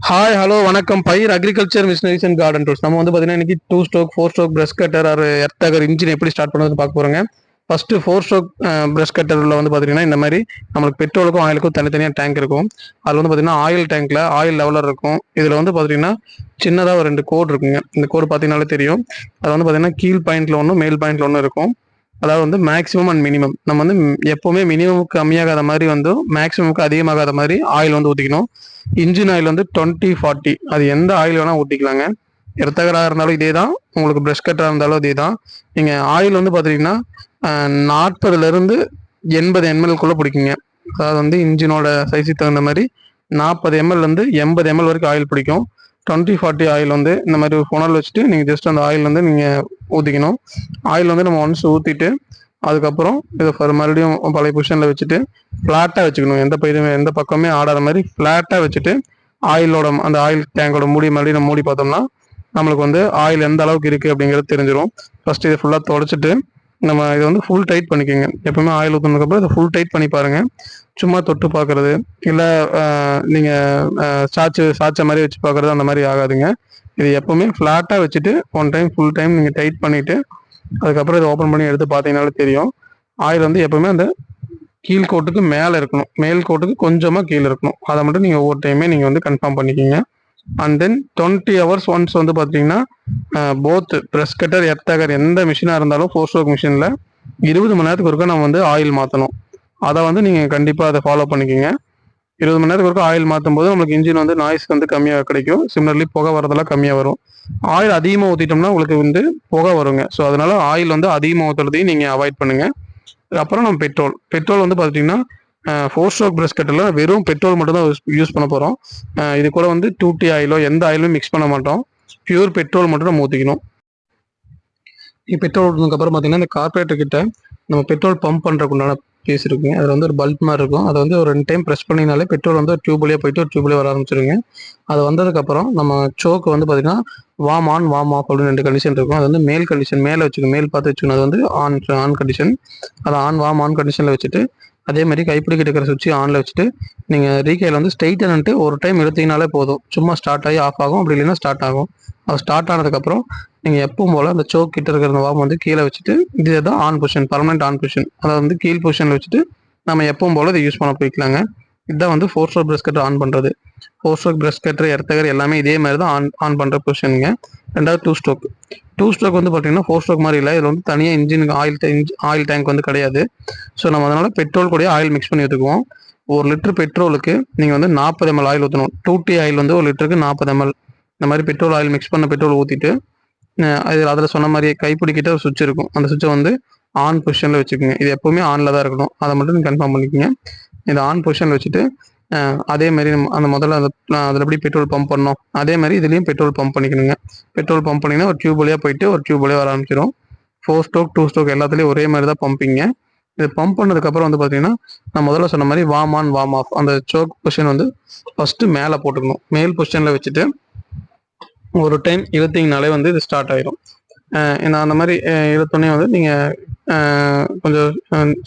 Hi hello வணக்கம். பயிர் agriculture machineries and garden tools. நம்ம வந்து பார்த்தீங்கன்னா இன்னைக்கு 2 stroke 4 stroke brush cutter or earth auger engine எப்படி ஸ்டார்ட் பண்ணுறது பார்க்க போகிறோங்க. ஃபர்ஸ்ட் 4 ஸ்ட்ரோக் பிரஷ் கட்டரில் வந்து பார்த்தீங்கன்னா இந்த மாதிரி நம்மளுக்கு பெட்ரோலுக்கும் ஆயிலுக்கும் தனித்தனியாக டேங்க் இருக்கும். அதில் வந்து பார்த்தீங்கன்னா ஆயில் டேங்க்கில் ஆயில் லெவலர் இருக்கும். இதில் வந்து பார்த்தீங்கன்னா சின்னதாக ஒரு 2 கோடு இருக்குங்க. இந்த கோடு பார்த்தீங்கன்னாலே தெரியும். அது வந்து பார்த்தீங்கன்னா கீழ் பாயிண்ட்ல ஒன்று மேல் பாயிண்ட்ல ஒன்று இருக்கும். அதாவது வந்து மேக்ஸிமம் அண்ட் மினிமம். நம்ம வந்து எப்போவுமே மினிமமுக்கு கம்மியாகாத மாதிரி வந்து மேக்ஸிமமுக்கு அதிகமாகாத மாதிரி ஆயில் வந்து ஊற்றிக்கணும். இன்ஜின் ஆயில் வந்து 20-40, அது எந்த ஆயில் வேணால் ஊற்றிக்கலாங்க. எர்த்தகராக இருந்தாலும் இதே தான், உங்களுக்கு ப்ரஷ் கட்டராக இருந்தாலும் இதே தான். நீங்கள் ஆயில் வந்து பார்த்தீங்கன்னா 40லேருந்து 80 ml பிடிக்குங்க. அதாவது வந்து இன்ஜினோட சைஸுக்கு தகுந்த மாதிரி 40 ml-லேருந்து 80 ml வரைக்கும் ஆயில் பிடிக்கும். 20-40 ஆயில் வந்து இந்த மாதிரி ஒரு புனல் வச்சுட்டு நீங்கள் ஜஸ்ட் அந்த ஆயில் வந்து நீங்கள் ஊற்றிக்கணும். ஆயில் வந்து நம்ம ஒன்ஸ் ஊற்றிட்டு அதுக்கப்புறம் இதை மறுபடியும் பழைய பொசிஷனில் வச்சுட்டு ஃப்ளாட்டாக வச்சுக்கணும். எந்த பக்கமே ஆடாத மாதிரி ஃப்ளாட்டாக வச்சுட்டு ஆயிலோட அந்த ஆயில் டேங்கோட மறுபடியும் நம்ம மூடி பார்த்தோம்னா நம்மளுக்கு வந்து ஆயில் எந்த அளவுக்கு இருக்குது அப்படிங்கிறது தெரிஞ்சிடும். ஃபர்ஸ்ட் இதை ஃபுல்லாக தொடச்சிட்டு நம்ம இதை வந்து ஃபுல் டைட் பண்ணிக்கோங்க. எப்பவுமே ஆயில் ஊற்றினதுக்கப்புறம் இதை ஃபுல் டைட் பண்ணி பாருங்கள். சும்மா தொட்டு பார்க்குறது இல்லை நீங்கள் சாய்ச்ச மாதிரி வச்சு பார்க்குறது அந்த மாதிரி ஆகாதுங்க. இது எப்பவுமே ஃப்ளாட்டாக வச்சுட்டு ஒன் டைம் ஃபுல் டைம் நீங்கள் டைட் பண்ணிவிட்டு அதுக்கப்புறம் இதை ஓப்பன் பண்ணி எடுத்து பார்த்தீங்கன்னாலே தெரியும். ஆயில் வந்து எப்பவுமே அந்த கீழ் கோட்டுக்கு மேலே இருக்கணும், மேல் கோட்டுக்கு கொஞ்சமாக கீழே இருக்கணும். அதை மட்டும் நீங்கள் ஒவ்வொரு டைமே நீங்கள் வந்து கன்ஃபார்ம் பண்ணிக்கிங்க. அண்ட் தென் 20 hours ஒன்ஸ் வந்து பார்த்தீங்கன்னா போத் ப்ரெஸ் கட்டர் எர்த்தகர் எந்த மிஷினாக இருந்தாலும் 4 ஸ்ட்ரோக் மிஷினில் 20 மணி நேரத்துக்கு ஒருக்கா நம்ம வந்து ஆயில் மாற்றணும். அதை வந்து நீங்கள் கண்டிப்பாக அதை ஃபாலோ பண்ணிக்கிங்க. 20 மணி நேரத்துக்கு ஒருக்கா ஆயில் மாற்றும் போது நம்மளுக்கு இன்ஜின் வந்து நாய்ஸ் வந்து கம்மியாக கிடைக்கும். சிமிலர்லி புகை வரதெல்லாம் கம்மியாக வரும். ஆயில் அதிகமாக ஊற்றிட்டோம்னா உங்களுக்கு வந்து புகை வருங்க. ஸோ அதனால ஆயில் வந்து அதிகமாக ஊற்றுறதையும் நீங்கள் அவாய்ட் பண்ணுங்கள். அப்புறம் நம்ம பெட்ரோல் வந்து பார்த்தீங்கன்னா 4 ஸ்ட்ரோக் பிரஷ் கட்டரில் வெறும் பெட்ரோல் மட்டும் தான் யூஸ் பண்ண போகிறோம். இது கூட வந்து 2T ஆயிலோ எந்த ஆயிலுமே மிக்ஸ் பண்ண மாட்டோம். பியூர் பெட்ரோல் மட்டும் நம்ம ஊற்றிக்கணும். பெட்ரோல் ஊற்றினதுக்கப்புறம் பார்த்தீங்கன்னா இந்த கார்பரேட்டர் கிட்ட நம்ம பெட்ரோல் பம்ப் பண்ணுறதுக்கு உண்டான பீஸ் இருக்குங்க. அதில் வந்து ஒரு பல்ப் மாதிரி இருக்கும். அதை வந்து ஒரு 2 டைம் ப்ரெஸ் பண்ணினாலே பெட்ரோல் வந்து ஒரு டியூப்லேயே போயிட்டு ஒரு டியூப்லேயே வர ஆரம்பிச்சிருங்க. அது வந்ததுக்கப்புறம் நம்ம சோக்கு வந்து பார்த்தீங்கன்னா வார்ம் ஆன் வார்ம் ஆஃப் அப்படின்னு 2 கண்டிஷன் இருக்கும். அது வந்து மேல் கண்டிஷன் மேலே வச்சுக்கணும், மேல் பார்த்து வச்சுக்கணும். அது வந்து ஆன் கண்டிஷன். அதை வார்ம் ஆன் கண்டிஷனில் வச்சுட்டு அதே மாதிரி கைப்பிடிக்கிட்டு இருக்கிற சுவிட்சை ஆனில் வச்சுட்டு நீங்கள் ரீகையில் வந்து ஸ்ட்ரைட்டன்ட்டு ஒரு டைம் எடுத்தீங்கனாலே போதும். சும்மா ஸ்டார்ட் ஆகி ஆஃப் ஆகும், அப்படி இல்லைன்னா ஸ்டார்ட் ஆகும். அது ஸ்டார்ட் ஆனதுக்கப்புறம் நீங்கள் எப்பவும் போல் அந்த சோக் கிட்ட இருக்கிற அந்த வார்ம் வந்து கீழே வச்சுட்டு இதுதான் on position, permanent on position. அதை வந்து கீழ் பொசிஷனில் வச்சுட்டு நம்ம எப்பவும் போல் இதை யூஸ் பண்ண போய்க்கலாங்க. இதுதான் வந்து 4 ஸ்ட்ரோக் பிரஷ் கட்டர் ஆன் பண்ணுறது. 4 ஸ்ட்ரோக் பிரஷ் கட்டர் எர்த்தகர் எல்லாமே இதே மாதிரி தான் ஆன் பண்ணுற பொசிஷனுங்க. ரெண்டாவது 2 ஸ்ட்ரோக் வந்து பார்த்தீங்கன்னா 4 ஸ்ட்ரோக் மாதிரி இல்லை. இதில் வந்து தனியாக இன்ஜினுக்கு ஆயில் டேங்க் வந்து கிடையாது. ஸோ நம்ம அதனால் பெட்ரோல் கூட ஆயில் மிக்ஸ் பண்ணி ஊற்றுக்குவோம். 1 லிட்டர் பெட்ரோலுக்கு நீங்கள் வந்து 40 ml ஆயில் ஊற்றணும். 2T ஆயில் வந்து 1 லிட்டருக்கு 40 ml. இந்த மாதிரி பெட்ரோல் ஆயில் மிக்ஸ் பண்ண பெட்ரோல் ஊற்றிட்டு அதில் சொன்ன மாதிரியே கைப்பிடிக்கிட்ட ஒரு சுவிட்ச் இருக்கும். அந்த சுவிட்சை வந்து ஆன் பொசிஷனில் வச்சுக்கோங்க. இது எப்போவுமே ஆனில் தான் இருக்கணும். அதை மட்டும் நீங்கள் கன்ஃபார்ம் பண்ணிக்கோங்க. இதை ஆன் பொசிஷனில் வச்சுட்டு அதே மாதிரி நம்ம அந்த முதல்ல அதில் எப்படி பெட்ரோல் பம்ப் பண்ணோம் அதே மாதிரி இதுலேயும் பெட்ரோல் பம்ப் பண்ணிக்கணுங்க. பெட்ரோல் பம்ப் பண்ணிங்கன்னா ஒரு டியூப் வழியாக போயிட்டு ஒரு டியூப் வழியாக வர ஆரம்பிச்சிடும். 4 ஸ்ட்ரோக் 2 ஸ்ட்ரோக் எல்லாத்துலேயும் ஒரே மாதிரி தான் பம்பிங்க. இது பம்ப் பண்ணதுக்கப்புறம் வந்து பார்த்தீங்கன்னா நான் முதல்ல சொன்ன மாதிரி வார்ம் ஆன் வார்ம் ஆஃப் அந்த சோக் பொசிஷன் வந்து ஃபஸ்ட்டு மேலே போட்டுக்கணும். மேல் பொசிஷனில் வச்சுட்டு ஒரு டைம் இழுத்தீங்கனாலே வந்து இது ஸ்டார்ட் ஆயிடும். நான் அந்த மாதிரி இழுத்தோடனே வந்து நீங்கள் கொஞ்சம்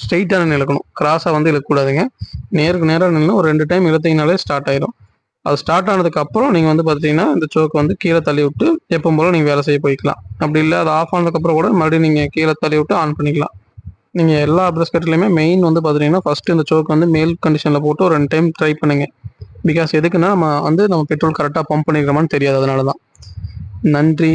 ஸ்ட்ரெயிட்டாக இழுக்கணும், கிராஸாக வந்து இழுக்கக்கூடாதுங்க. நேருக்கு நேராக நின்று ஒரு 2 டைம் இழுத்தீங்கனாலே ஸ்டார்ட் ஆயிடும். அது ஸ்டார்ட் ஆனதுக்கப்புறம் நீங்கள் வந்து பார்த்தீங்கன்னா இந்த சோக்கு வந்து கீழே தள்ளி விட்டு எப்பவும் போல் நீங்கள் வேலை செய்ய போய்க்கலாம். அப்படி இல்லை அது ஆஃப் ஆனதுக்கப்புறம் கூட மறுபடியும் நீங்கள் கீழே தள்ளி விட்டு ஆன் பண்ணிக்கலாம். நீங்கள் எல்லா பிரஷ் கட்டர்லையுமே மெயின் வந்து பார்த்தீங்கன்னா ஃபஸ்ட்டு இந்த சோக்கு வந்து மேல் கண்டிஷனில் போட்டு ஒரு 2 டைம் ட்ரை பண்ணுங்க. பிகாஸ் எதுக்குன்னா நம்ம பெட்ரோல் கரெக்டாக பம்ப் பண்ணிக்கிறோமான்னு தெரியாது. அதனால தான். நன்றி.